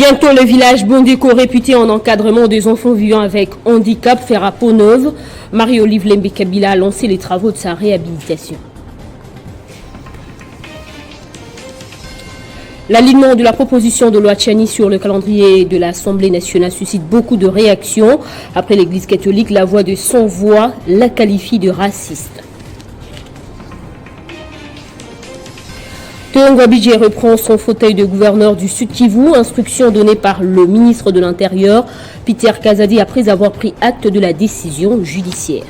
Bientôt, le village Bondeko, réputé en encadrement des enfants vivant avec handicap, fera peau neuve. Marie-Olive Lembe-Kabila a lancé les travaux de sa réhabilitation. L'alignement de la proposition de loi Tchani sur le calendrier de l'Assemblée nationale suscite beaucoup de réactions. Après l'Église catholique, la voix de Sans Voix la qualifie de raciste. Théo Ngwabidje reprend son fauteuil de gouverneur du Sud Kivu, instruction donnée par le ministre de l'Intérieur, Peter Kazadi, après avoir pris acte de la décision judiciaire.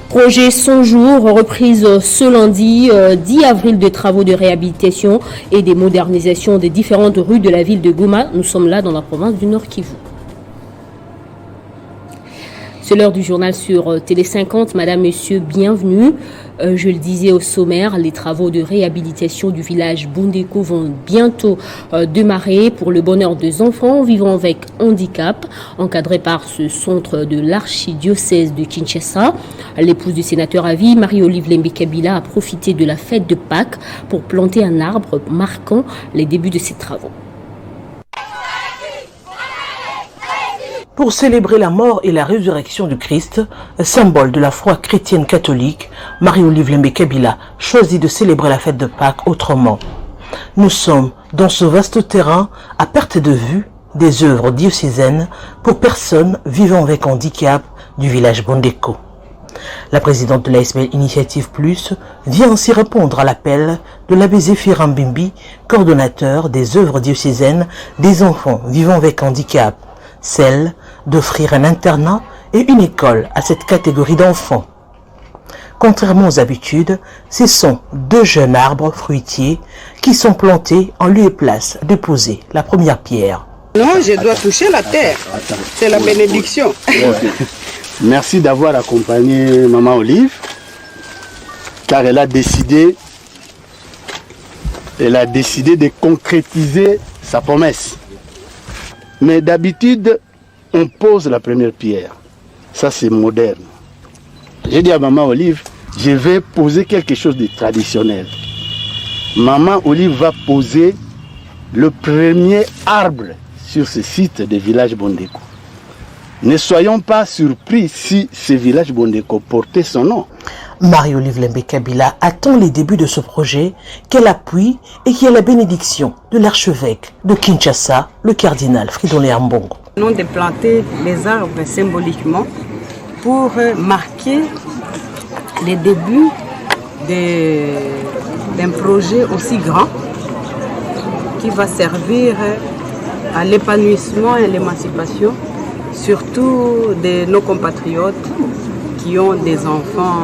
Projet 100 jours, reprise ce lundi 10 avril de travaux de réhabilitation et des modernisations des différentes rues de la ville de Goma. Nous sommes là dans la province du Nord Kivu. C'est l'heure du journal sur Télé 50. Madame, Monsieur, bienvenue. Je le disais au sommaire, les travaux de réhabilitation du village Bondeko vont bientôt démarrer pour le bonheur des enfants vivant avec handicap, encadré par ce centre de l'archidiocèse de Kinshasa. L'épouse du sénateur à vie, Marie-Olive Lembe-Kabila, a profité de la fête de Pâques pour planter un arbre marquant les débuts de ces travaux. Pour célébrer la mort et la résurrection du Christ, symbole de la foi chrétienne catholique, Marie-Olive Lembe-Kabila choisit de célébrer la fête de Pâques autrement. Nous sommes dans ce vaste terrain à perte de vue des œuvres diocésaines pour personnes vivant avec handicap du village Bondeko. La présidente de l'ASBL Initiative Plus vient ainsi répondre à l'appel de l'abbé Zéphirin Mbimbi, coordonnateur des œuvres diocésaines des enfants vivant avec handicap, celle d'offrir un internat et une école à cette catégorie d'enfants. Contrairement aux habitudes, ce sont 2 jeunes arbres fruitiers qui sont plantés en lieu et place de poser la première pierre. Non, je dois toucher la terre. C'est la bénédiction. Merci d'avoir accompagné Maman Olive, car elle a décidé de concrétiser sa promesse. Mais d'habitude, on pose la première pierre. Ça, c'est moderne. J'ai dit à Maman Olive, je vais poser quelque chose de traditionnel. Maman Olive va poser le premier arbre sur ce site de village Bondeko. Ne soyons pas surpris si ce village Bondeko portait son nom. Marie-Olive Lembe-Kabila attend les débuts de ce projet qu'elle appuie et qui a la bénédiction de l'archevêque de Kinshasa, le cardinal Fridolin Ambongo. Nous avons planté les arbres symboliquement pour marquer les débuts d'un projet aussi grand qui va servir à l'épanouissement et à l'émancipation, surtout de nos compatriotes qui ont des enfants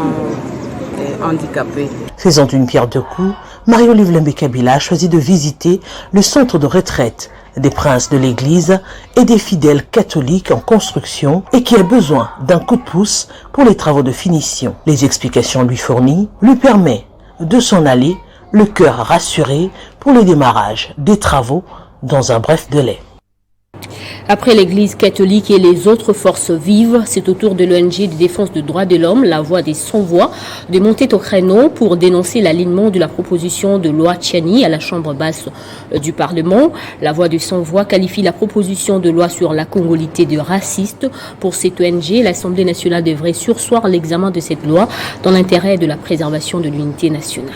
handicapés. Faisant une pierre deux coups, Marie-Olive Lembe-Kabila a choisi de visiter le centre de retraite des princes de l'église et des fidèles catholiques en construction et qui a besoin d'un coup de pouce pour les travaux de finition. Les explications lui fournies lui permettent de s'en aller, le cœur rassuré pour le démarrage des travaux dans un bref délai. Après l'Église catholique et les autres forces vives, c'est au tour de l'ONG de défense des droits de l'homme, la Voix des Sans-Voix, de monter au créneau pour dénoncer l'alignement de la proposition de loi Tchani à la Chambre basse du Parlement. La Voix des Sans-Voix qualifie la proposition de loi sur la congolité de raciste. Pour cette ONG, l'Assemblée nationale devrait surseoir l'examen de cette loi dans l'intérêt de la préservation de l'unité nationale.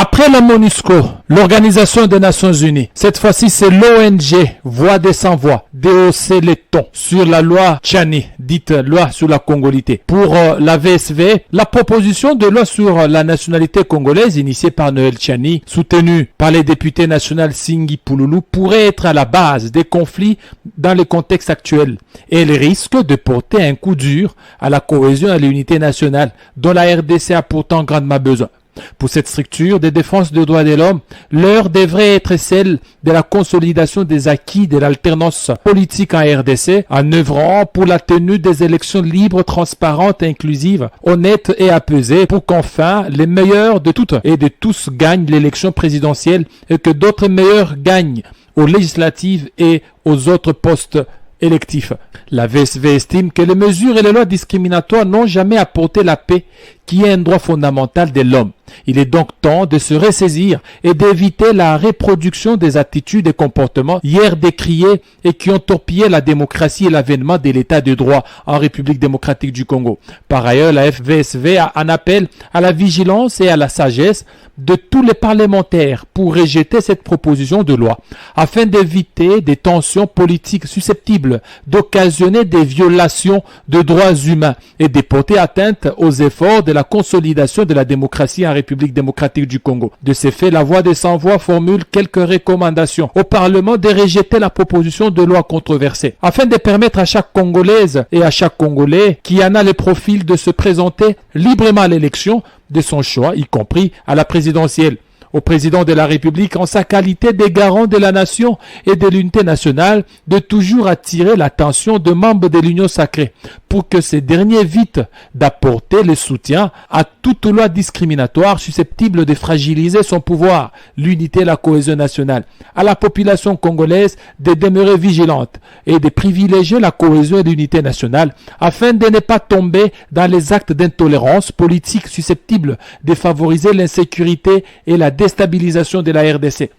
Après la MONUSCO, l'Organisation des Nations Unies, cette fois-ci c'est l'ONG Voix des Sans-Voix, DOC les tons, sur la loi Tchani, dite loi sur la congolité. Pour la VSV, la proposition de loi sur la nationalité congolaise initiée par Noël Tchani, soutenue par les députés nationaux Singi Pouloulou, pourrait être à la base des conflits dans le contexte actuel. Et elle risque de porter un coup dur à la cohésion et à l'unité nationale, dont la RDC a pourtant grandement besoin. Pour cette structure de défense des droits de l'homme, l'heure devrait être celle de la consolidation des acquis de l'alternance politique en RDC, en œuvrant pour la tenue des élections libres, transparentes, inclusives, honnêtes et apaisées, pour qu'enfin les meilleurs de toutes et de tous gagnent l'élection présidentielle et que d'autres meilleurs gagnent aux législatives et aux autres postes électifs. La VSV estime que les mesures et les lois discriminatoires n'ont jamais apporté la paix qui est un droit fondamental de l'homme. Il est donc temps de se ressaisir et d'éviter la reproduction des attitudes et comportements hier décriés et qui ont torpillé la démocratie et l'avènement de l'état de droit en République démocratique du Congo. Par ailleurs, la FVSV en appelle à la vigilance et à la sagesse de tous les parlementaires pour rejeter cette proposition de loi afin d'éviter des tensions politiques susceptibles d'occasionner des violations de droits humains et de porter atteinte aux efforts de la consolidation de la démocratie en République démocratique du Congo. De ces faits, la Voix des sans-voix formule quelques recommandations au Parlement de rejeter la proposition de loi controversée afin de permettre à chaque Congolaise et à chaque Congolais qui en a le profil de se présenter librement à l'élection de son choix, y compris à la présidentielle. Au président de la République, en sa qualité de garant de la nation et de l'unité nationale, de toujours attirer l'attention des membres de l'Union sacrée pour que ces derniers évitent d'apporter le soutien à toute loi discriminatoire susceptible de fragiliser son pouvoir, l'unité et la cohésion nationale. À la population congolaise de demeurer vigilante et de privilégier la cohésion et l'unité nationale afin de ne pas tomber dans les actes d'intolérance politique susceptibles de favoriser l'insécurité et la déstabilisation de la RDC.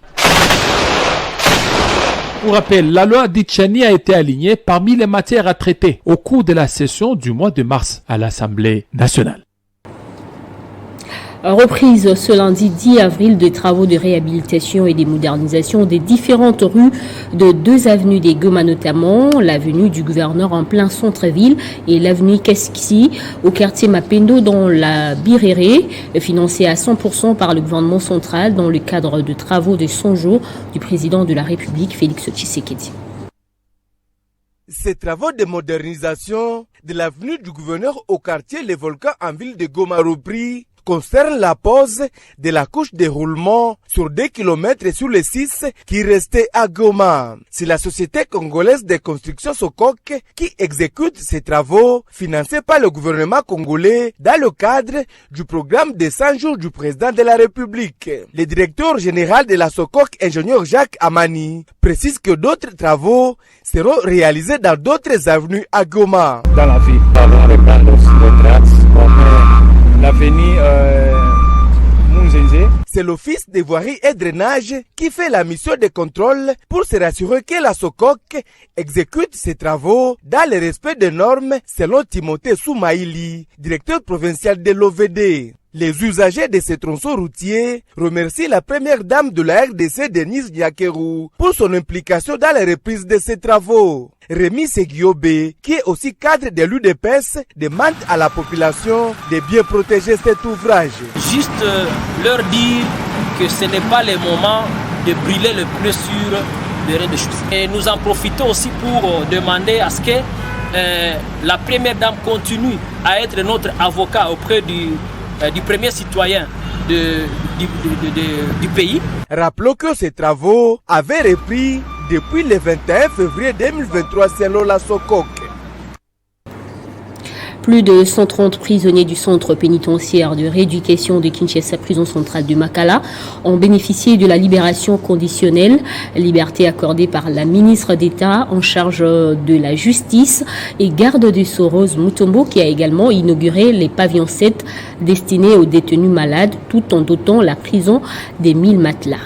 Pour rappel, la loi Tchani a été alignée parmi les matières à traiter au cours de la session du mois de mars à l'Assemblée nationale. Reprise ce lundi 10 avril des travaux de réhabilitation et de modernisation des différentes rues de 2 avenues des Goma, notamment l'avenue du Gouverneur en plein centre-ville et l'avenue Keskisi au quartier Mapendo dans la Biréré, financée à 100% par le gouvernement central dans le cadre de travaux de 100 jours du président de la République, Félix Tshisekedi. Ces travaux de modernisation de l'avenue du Gouverneur au quartier Les Volcans en ville de Goma-Robri concerne la pose de la couche de roulement sur 2 km sur les 6 qui restaient à Goma. C'est la société congolaise de construction Sokok qui exécute ces travaux financés par le gouvernement congolais dans le cadre du programme des 100 jours du président de la République. Le directeur général de la Sokok, ingénieur Jacques Amani, précise que d'autres travaux seront réalisés dans d'autres avenues à Goma. Dans la ville, nous allons reprendre aussi d'autres axes comme l'avenue Munzenze. C'est l'Office des voiries et drainage qui fait la mission de contrôle pour se rassurer que la Sokok exécute ses travaux dans le respect des normes selon Timothée Soumaïli, directeur provincial de l'OVD. Les usagers de ces tronçons routiers remercient la première dame de la RDC, Denise Nyakeru, pour son implication dans la reprise de ces travaux. Rémi Seguiobe, qui est aussi cadre de l'UDPS, demande à la population de bien protéger cet ouvrage. Juste leur dire que ce n'est pas le moment de brûler le pneu sur le rez-de-chaussée. Et nous en profitons aussi pour demander à ce que la première dame continue à être notre avocat auprès du premier citoyen du pays. Rappelons que ces travaux avaient repris depuis le 21 février 2023 selon la Sokok. Plus de 130 prisonniers du centre pénitentiaire de rééducation de Kinshasa, prison centrale de Makala, ont bénéficié de la libération conditionnelle, liberté accordée par la ministre d'État en charge de la justice et garde des Sceaux Rose Mutombo, qui a également inauguré les pavillons 7 destinés aux détenus malades tout en dotant la prison des 1000 matelas.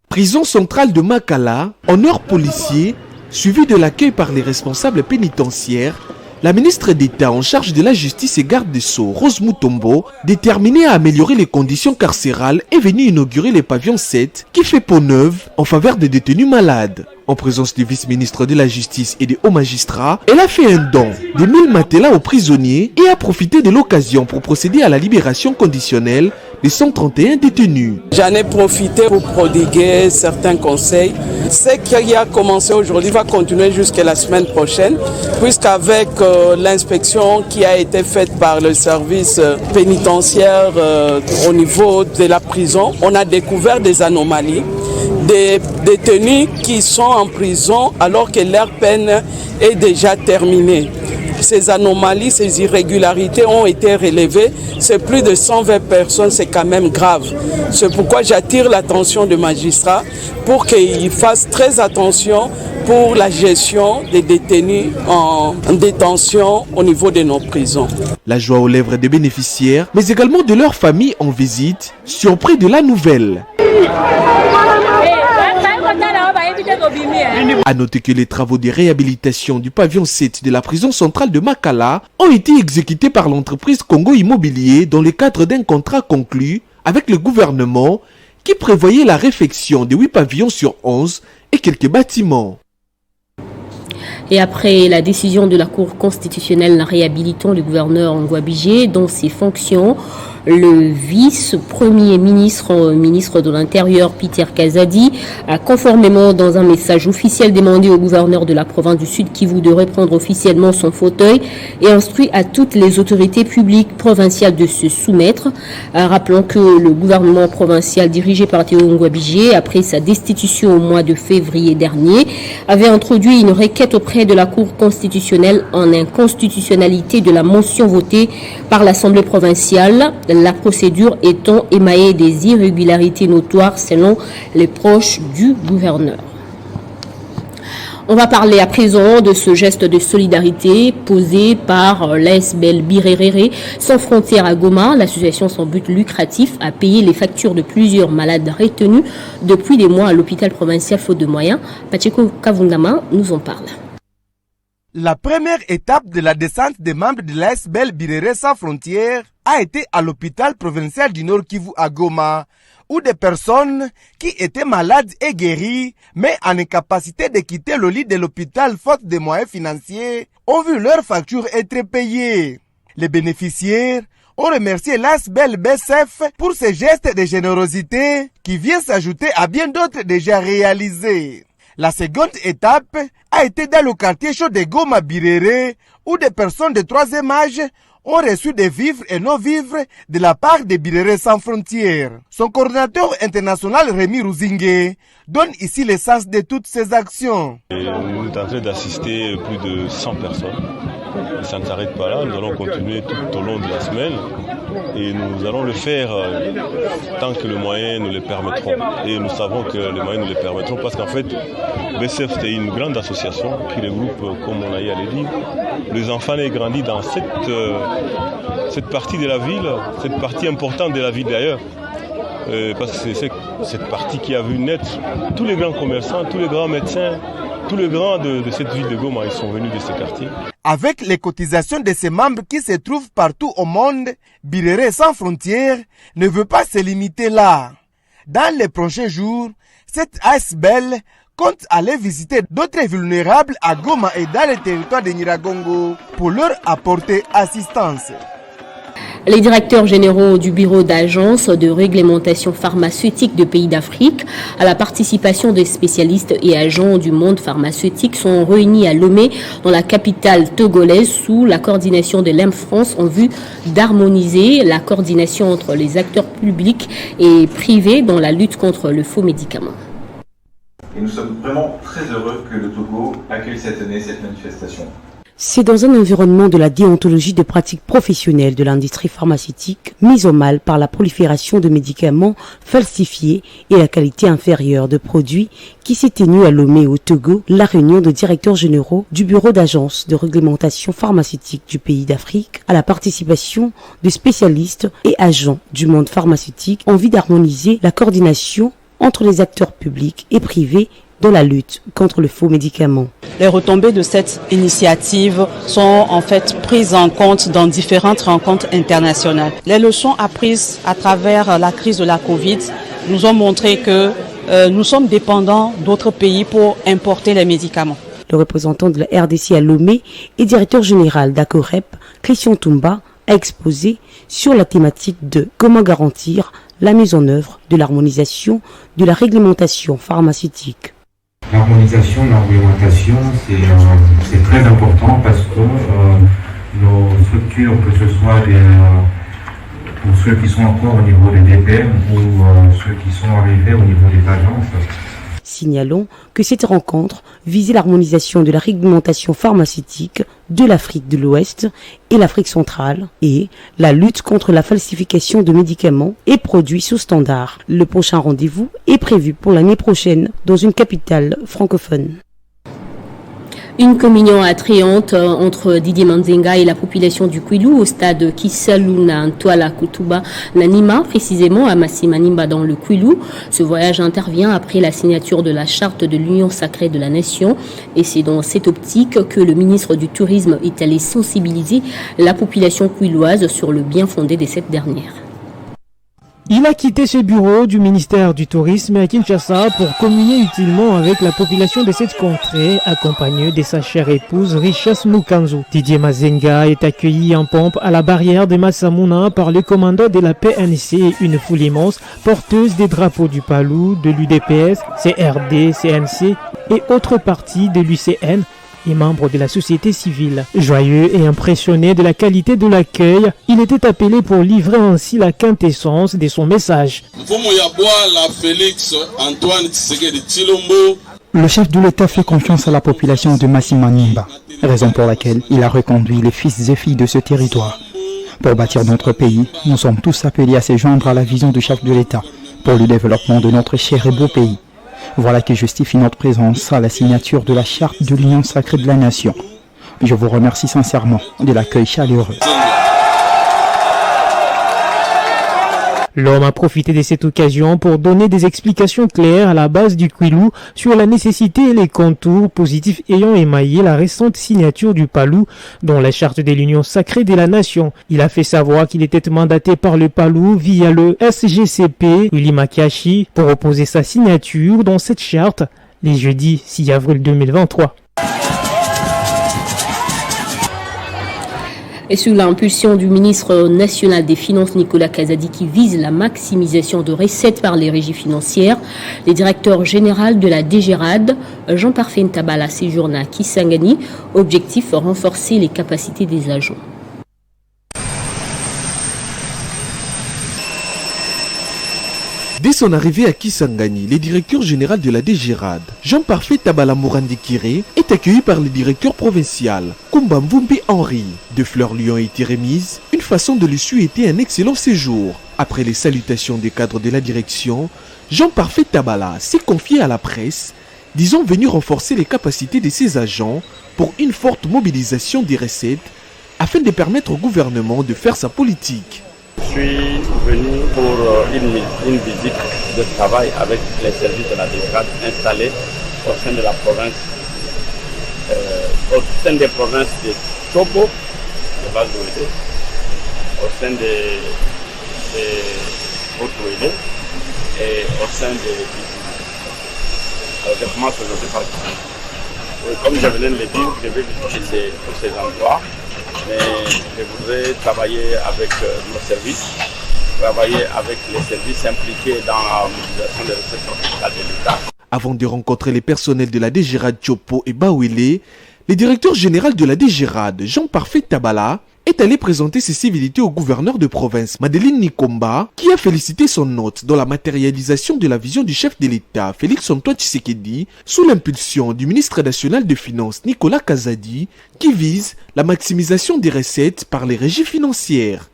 Prison centrale de Makala, en heure policier, suivi de l'accueil par les responsables pénitentiaires, la ministre d'État en charge de la justice et garde des Sceaux, Rose Mutombo, déterminée à améliorer les conditions carcérales, est venue inaugurer les pavillons 7 qui fait peau neuve en faveur des détenus malades. En présence du vice-ministre de la Justice et des hauts magistrats, elle a fait un don de 1000 matelas aux prisonniers et a profité de l'occasion pour procéder à la libération conditionnelle des 131 détenus. J'en ai profité pour prodiguer certains conseils. Ce qui a commencé aujourd'hui va continuer jusqu'à la semaine prochaine, puisqu'avec l'inspection qui a été faite par le service pénitentiaire au niveau de la prison, on a découvert des anomalies. Des détenus qui sont en prison alors que leur peine est déjà terminée. ces anomalies, ces irrégularités ont été relevées. C'est plus de 120 personnes, c'est quand même grave. C'est pourquoi j'attire l'attention des magistrats pour qu'ils fassent très attention pour la gestion des détenus en détention au niveau de nos prisons. La joie aux lèvres des bénéficiaires, mais également de leurs familles en visite, surpris de la nouvelle. A noter que les travaux de réhabilitation du pavillon 7 de la prison centrale de Makala ont été exécutés par l'entreprise Congo Immobilier dans le cadre d'un contrat conclu avec le gouvernement qui prévoyait la réfection de 8 pavillons sur 11 et quelques bâtiments. Et après la décision de la Cour constitutionnelle réhabilitant le gouverneur Ngouabidje dans ses fonctions, le vice-premier ministre de l'Intérieur, Peter Kazadi, a conformément dans un message officiel demandé au gouverneur de la province du Sud Kivu de reprendre officiellement son fauteuil et instruit à toutes les autorités publiques provinciales de se soumettre. Rappelons que le gouvernement provincial dirigé par Théo Ngouabidje, après sa destitution au mois de février dernier, avait introduit une requête auprès de la Cour constitutionnelle en inconstitutionnalité de la motion votée par l'Assemblée provinciale, la procédure étant émaillée des irrégularités notoires selon les proches du gouverneur. On va parler à présent de ce geste de solidarité posé par l'ASBL Birerere sans frontières à Goma. L'association sans but lucratif a payé les factures de plusieurs malades retenus depuis des mois à l'hôpital provincial faute de moyens. Pacheko Kavungama nous en parle. La première étape de la descente des membres de l'ASBL Birerere sans frontières a été à l'hôpital provincial du Nord Kivu à Goma, où des personnes qui étaient malades et guéries, mais en incapacité de quitter le lit de l'hôpital faute de moyens financiers, ont vu leurs factures être payées. Les bénéficiaires ont remercié l'ASBL BSF pour ce geste de générosité qui vient s'ajouter à bien d'autres déjà réalisés. La seconde étape a été dans le quartier chaud de Goma Birerere, où des personnes de troisième âge ont reçu des vivres et non-vivres de la part des Birerere sans frontières. Son coordinateur international Rémi Ruzingue donne ici l'essence de toutes ces actions. On est en train d'assister plus de 100 personnes. Et ça ne s'arrête pas là, nous allons continuer tout au long de la semaine et nous allons le faire tant que les moyens nous le permettront. Et nous savons que les moyens nous le permettront parce qu'en fait, BSF c'est une grande association qui regroupe, comme on a eu à le dire, les enfants nés et grandis dans cette partie de la ville, cette partie importante de la ville d'ailleurs. Parce que c'est cette partie qui a vu naître tous les grands commerçants, tous les grands médecins, tous les grands de cette ville de Goma, ils sont venus de ce quartier. Avec les cotisations de ses membres qui se trouvent partout au monde, Birerere sans frontières ne veut pas se limiter là. Dans les prochains jours, cette ASBL compte aller visiter d'autres vulnérables à Goma et dans le territoire de Nyiragongo pour leur apporter assistance. Les directeurs généraux du bureau d'agence de réglementation pharmaceutique de pays d'Afrique, à la participation des spécialistes et agents du monde pharmaceutique, sont réunis à Lomé, dans la capitale togolaise, sous la coordination de l'EM France en vue d'harmoniser la coordination entre les acteurs publics et privés dans la lutte contre le faux médicament. Et nous sommes vraiment très heureux que le Togo accueille cette année cette manifestation. C'est dans un environnement de la déontologie de pratiques professionnelles de l'industrie pharmaceutique mise au mal par la prolifération de médicaments falsifiés et la qualité inférieure de produits qui s'est tenue à Lomé au Togo la réunion de directeurs généraux du bureau d'agence de réglementation pharmaceutique du pays d'Afrique à la participation de spécialistes et agents du monde pharmaceutique en vue d'harmoniser la coordination entre les acteurs publics et privés dans la lutte contre le faux médicament. Les retombées de cette initiative sont en fait prises en compte dans différentes rencontres internationales. Les leçons apprises à travers la crise de la Covid nous ont montré que nous sommes dépendants d'autres pays pour importer les médicaments. Le représentant de la RDC à Lomé et directeur général d'Acorep, Christian Toumba, a exposé sur la thématique de comment garantir la mise en œuvre de l'harmonisation de la réglementation pharmaceutique. L'harmonisation de la réglementation, c'est très important parce que nos structures, que ce soit pour ceux qui sont encore au niveau des DPM ou ceux qui sont arrivés au niveau des agences. Signalons que cette rencontre visait l'harmonisation de la réglementation pharmaceutique de l'Afrique de l'Ouest et l'Afrique centrale et la lutte contre la falsification de médicaments et produits sous standard. Le prochain rendez-vous est prévu pour l'année prochaine dans une capitale francophone. Une communion attrayante entre Didier Manzenga et la population du Kwilu au stade Kisaluna Ntwala Kutuba Nanima, précisément à Massimanimba dans le Kwilu. Ce voyage intervient après la signature de la charte de l'Union sacrée de la Nation et c'est dans cette optique que le ministre du Tourisme est allé sensibiliser la population kwiloise sur le bien fondé de cette dernière. Il a quitté ce bureau du ministère du Tourisme à Kinshasa pour communier utilement avec la population de cette contrée, accompagné de sa chère épouse Richesse Mukanzu. Didier Mazenga est accueilli en pompe à la barrière de Massamuna par le commandant de la PNC et une foule immense porteuse des drapeaux du PALU, de l'UDPS, CRD, CNC et autres partis de l'UCN et membres de la société civile. Joyeux et impressionné de la qualité de l'accueil, il était appelé pour livrer ainsi la quintessence de son message. Le chef de l'État fait confiance à la population de Massimanimba, raison pour laquelle il a reconduit les fils et filles de ce territoire. Pour bâtir notre pays, nous sommes tous appelés à se joindre à la vision du chef de l'État pour le développement de notre cher et beau pays. Voilà qui justifie notre présence à la signature de la charte de l'Union sacrée de la Nation. Je vous remercie sincèrement de l'accueil chaleureux. L'homme a profité de cette occasion pour donner des explications claires à la base du Kwilu sur la nécessité et les contours positifs ayant émaillé la récente signature du PALU, dont la charte de l'Union sacrée de la Nation. Il a fait savoir qu'il était mandaté par le PALU via le SGCP, Willy Makiashi, pour opposer sa signature dans cette charte les jeudis 6 avril 2023. Et sous l'impulsion du ministre national des Finances Nicolas Kazadi qui vise la maximisation de recettes par les régies financières, le directeur général de la DGRAD, Jean-Parfait Ntabala, séjourne à Kisangani. Objectif, renforcer les capacités des agents. Dès son arrivée à Kisangani, le directeur général de la DGRAD, Jean-Parfait Ntabala Mourandikiré, est accueilli par le directeur provincial, Kumba Mvumbi Henri. Deux fleurs lui ont été remises, une façon de lui souhaiter un excellent séjour. Après les salutations des cadres de la direction, Jean-Parfait Ntabala s'est confié à la presse, disant venir renforcer les capacités de ses agents pour une forte mobilisation des recettes afin de permettre au gouvernement de faire sa politique. Je suis venu pour une visite de travail avec les services de la DGRAD installés au sein de la province, au sein des provinces de Togo, de Bazoïde, au sein de Haute-Ouélé et au sein de je commence aujourd'hui par comme je venais de le dire, je vais visiter tous ces endroits. Mais je voudrais travailler avec nos services, travailler avec les services impliqués dans la mobilisation des recettes fiscales de l'État. Avant de rencontrer les personnels de la DGRAD Tchopo et Bawele, le directeur général de la DGRAD, Jean-Parfait Ntabala, est allé présenter ses civilités au gouverneur de province, Madeleine Nikomba, qui a félicité son hôte dans la matérialisation de la vision du chef de l'État, Félix-Antoine Tshisekedi, sous l'impulsion du ministre national des Finances, Nicolas Kazadi, qui vise la maximisation des recettes par les régies financières.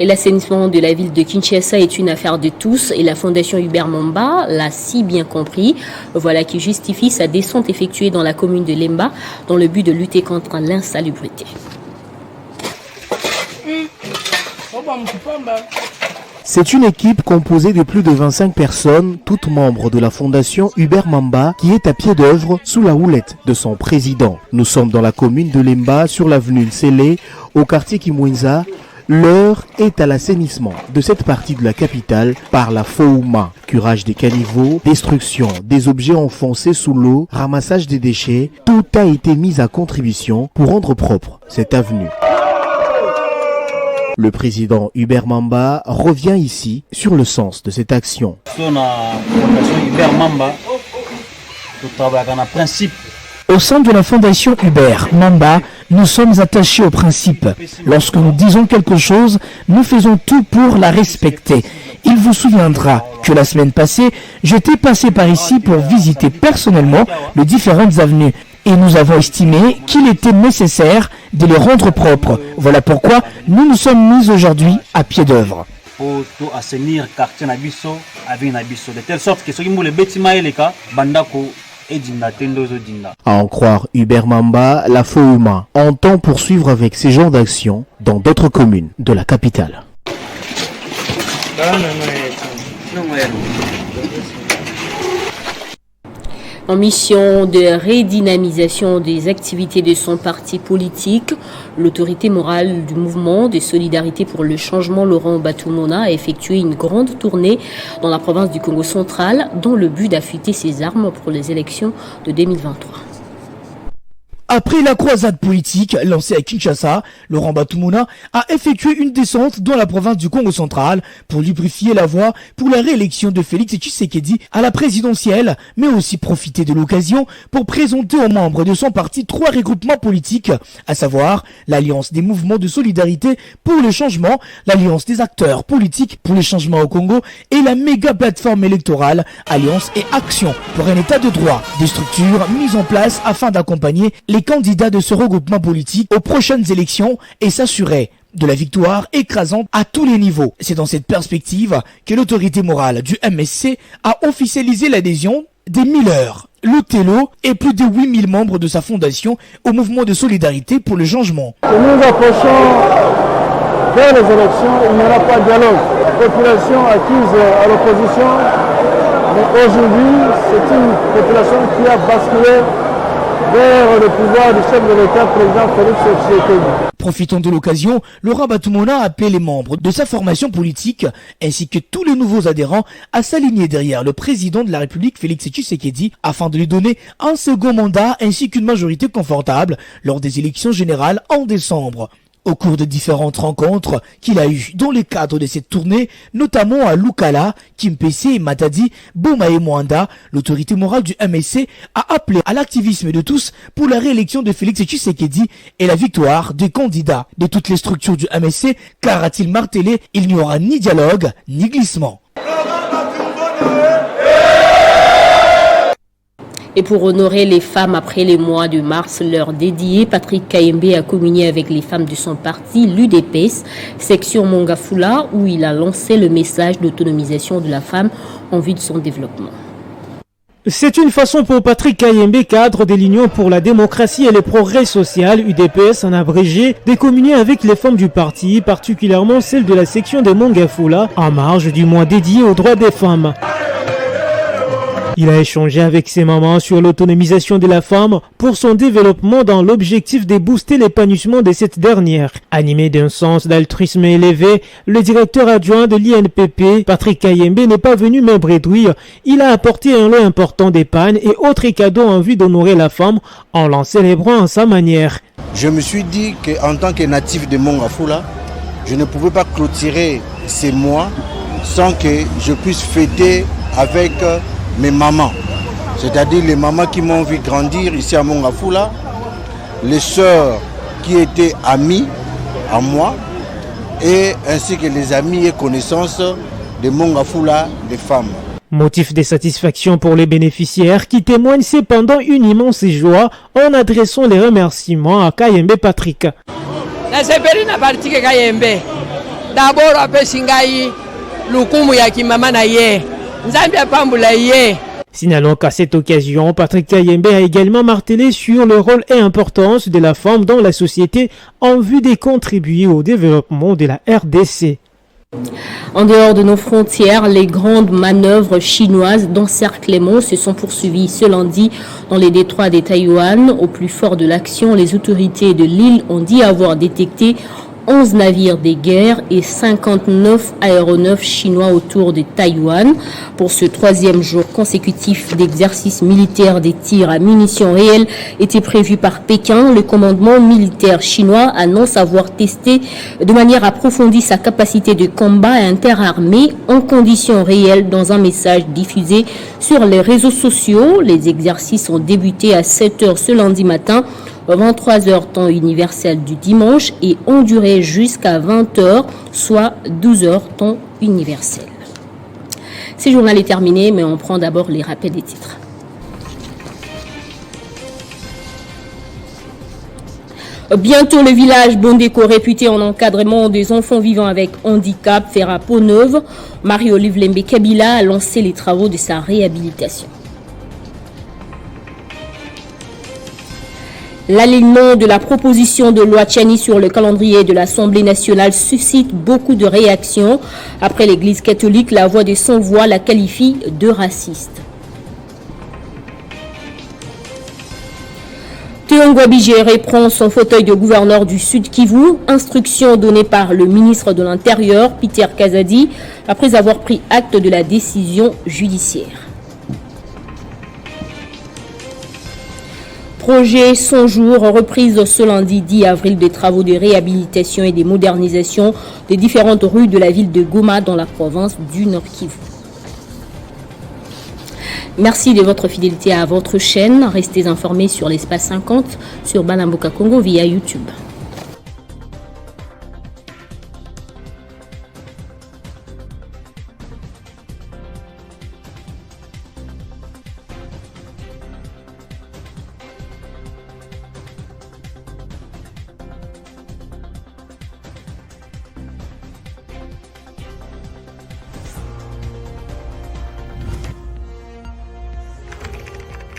Et l'assainissement de la ville de Kinshasa est une affaire de tous et la fondation Hubert Mamba l'a si bien compris. Voilà qui justifie sa descente effectuée dans la commune de Lemba dans le but de lutter contre l'insalubrité. C'est une équipe composée de plus de 25 personnes, toutes membres de la fondation Hubert Mamba, qui est à pied d'œuvre sous la houlette de son président. Nous sommes dans la commune de Lemba, sur l'avenue Nsele, au quartier Kimwenza. L'heure est à l'assainissement de cette partie de la capitale par la Fouma. Curage des caniveaux, destruction des objets enfoncés sous l'eau, ramassage des déchets, tout a été mis à contribution pour rendre propre cette avenue. Le président Hubert Mamba revient ici sur le sens de cette action. Au sein de la fondation Hubert Mamba, nous sommes attachés aux principes. Lorsque nous disons quelque chose, nous faisons tout pour la respecter. Il vous souviendra que la semaine passée, j'étais passé par ici pour visiter personnellement les différentes avenues. et nous avons estimé qu'il était nécessaire de les rendre propres. Voilà pourquoi nous nous sommes mis aujourd'hui à pied d'œuvre. Pour assainir le quartier Nabiso avec Nabiso, de telle sorte que ceux qui ont les bâtiments et les cas, Bandako et Dinda, Tendozo Dinda. À en croire Hubert Mamba, la FOUMA entend poursuivre avec ces genres d'actions dans d'autres communes de la capitale. En mission de redynamisation des activités de son parti politique, l'autorité morale du mouvement de solidarité pour le changement, Laurent Batumona, a effectué une grande tournée dans la province du Congo central dans le but d'affûter ses armes pour les élections de 2023. Après la croisade politique lancée à Kinshasa, Laurent Batumona a effectué une descente dans la province du Congo central pour lubrifier la voie pour la réélection de Félix Tshisekedi à la présidentielle, mais aussi profiter de l'occasion pour présenter aux membres de son parti 3 regroupements politiques, à savoir l'Alliance des mouvements de solidarité pour le changement, l'Alliance des acteurs politiques pour le changement au Congo et la méga plateforme électorale Alliance et Action pour un état de droit. Des structures mises en place afin d'accompagner les candidats de ce regroupement politique aux prochaines élections et s'assurer de la victoire écrasante à tous les niveaux. C'est dans cette perspective que l'autorité morale du MSC a officialisé l'adhésion des Miller, Lutelo et plus de 8000 membres de sa fondation au mouvement de solidarité pour le changement. Nous approchons vers les élections, il n'y aura pas de dialogue. La population acquise à l'opposition, mais aujourd'hui c'est une population qui a basculé vers le pouvoir du chef de l'État, président Félix Tshisekedi. Profitant de l'occasion, Laurent Batumona a appelé les membres de sa formation politique ainsi que tous les nouveaux adhérents à s'aligner derrière le président de la République Félix Tshisekedi afin de lui donner un second mandat ainsi qu'une majorité confortable lors des élections générales en décembre. Au cours de différentes rencontres qu'il a eues dans le cadre de cette tournée, notamment à Lukala, Kimpese et Matadi, Boma et Mwanda, l'autorité morale du MSC a appelé à l'activisme de tous pour la réélection de Félix Tshisekedi et la victoire des candidats de toutes les structures du MSC, car a-t-il martelé, il n'y aura ni dialogue, ni glissement. Et pour honorer les femmes après les mois de mars leur dédié, Patrick Kayembe a communié avec les femmes de son parti, l'UDPS, section Mongafula, où il a lancé le message d'autonomisation de la femme en vue de son développement. C'est une façon pour Patrick Kayembe, cadre de l'Union pour la démocratie et le progrès social, UDPS en abrégé, de communier avec les femmes du parti, particulièrement celles de la section de Mongafula, en marge du mois dédié aux droits des femmes. Il a échangé avec ses mamans sur l'autonomisation de la femme pour son développement dans l'objectif de booster l'épanouissement de cette dernière. Animé d'un sens d'altruisme élevé, le directeur adjoint de l'INPP, Patrick Kayembe, n'est pas venu même bredouille. Il a apporté un lot important d'épargne et autres cadeaux en vue d'honorer la femme en l'en célébrant à sa manière. Je me suis dit qu'en tant que natif de Mongafula, je ne pouvais pas clôturer ces mois sans que je puisse fêter avec mes mamans, c'est-à-dire les mamans qui m'ont vu grandir ici à Mongafula, les sœurs qui étaient amies à moi, et ainsi que les amis et connaissances de Mongafula, des femmes. Motif de satisfaction pour les bénéficiaires qui témoignent cependant une immense joie en adressant les remerciements à Kayembe Patrick. Signalons qu'à cette occasion, Patrick Kayembe a également martelé sur le rôle et l'importance de la femme dans la société en vue de contribuer au développement de la RDC. En dehors de nos frontières, les grandes manœuvres chinoises d'encerclement se sont poursuivies ce lundi dans les détroits de Taïwan. Au plus fort de l'action, les autorités de l'île ont dit avoir détecté 11 navires de guerre et 59 aéronefs chinois autour de Taïwan. Pour ce 3e jour consécutif d'exercice militaire, des tirs à munitions réelles étaient prévus par Pékin. Le commandement militaire chinois annonce avoir testé de manière approfondie sa capacité de combat interarmé en conditions réelles dans un message diffusé sur les réseaux sociaux. Les exercices ont débuté à 7h ce lundi matin, 23h temps universel du dimanche, et ont duré jusqu'à 20h, soit 12h temps universel. Ce journal est terminé, mais on prend d'abord les rappels des titres. Bientôt, le village Bondeko, réputé en encadrement des enfants vivant avec handicap, fera peau neuve. Marie-Olive Lembe Kabila a lancé les travaux de sa réhabilitation. L'alignement de la proposition de loi Tchani sur le calendrier de l'Assemblée nationale suscite beaucoup de réactions. Après l'Église catholique, la voix des sans-voix la qualifie de raciste. Théon Gwabigé reprend son fauteuil de gouverneur du Sud Kivu. Instruction donnée par le ministre de l'Intérieur, Peter Kazadi, après avoir pris acte de la décision judiciaire. Projet 100 jours, reprise ce lundi 10 avril des travaux de réhabilitation et de modernisation des différentes rues de la ville de Goma dans la province du Nord Kivu. Merci de votre fidélité à votre chaîne. Restez informés sur l'espace 50 sur Banamboka Congo via YouTube.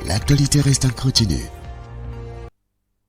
L'actualité reste en continu.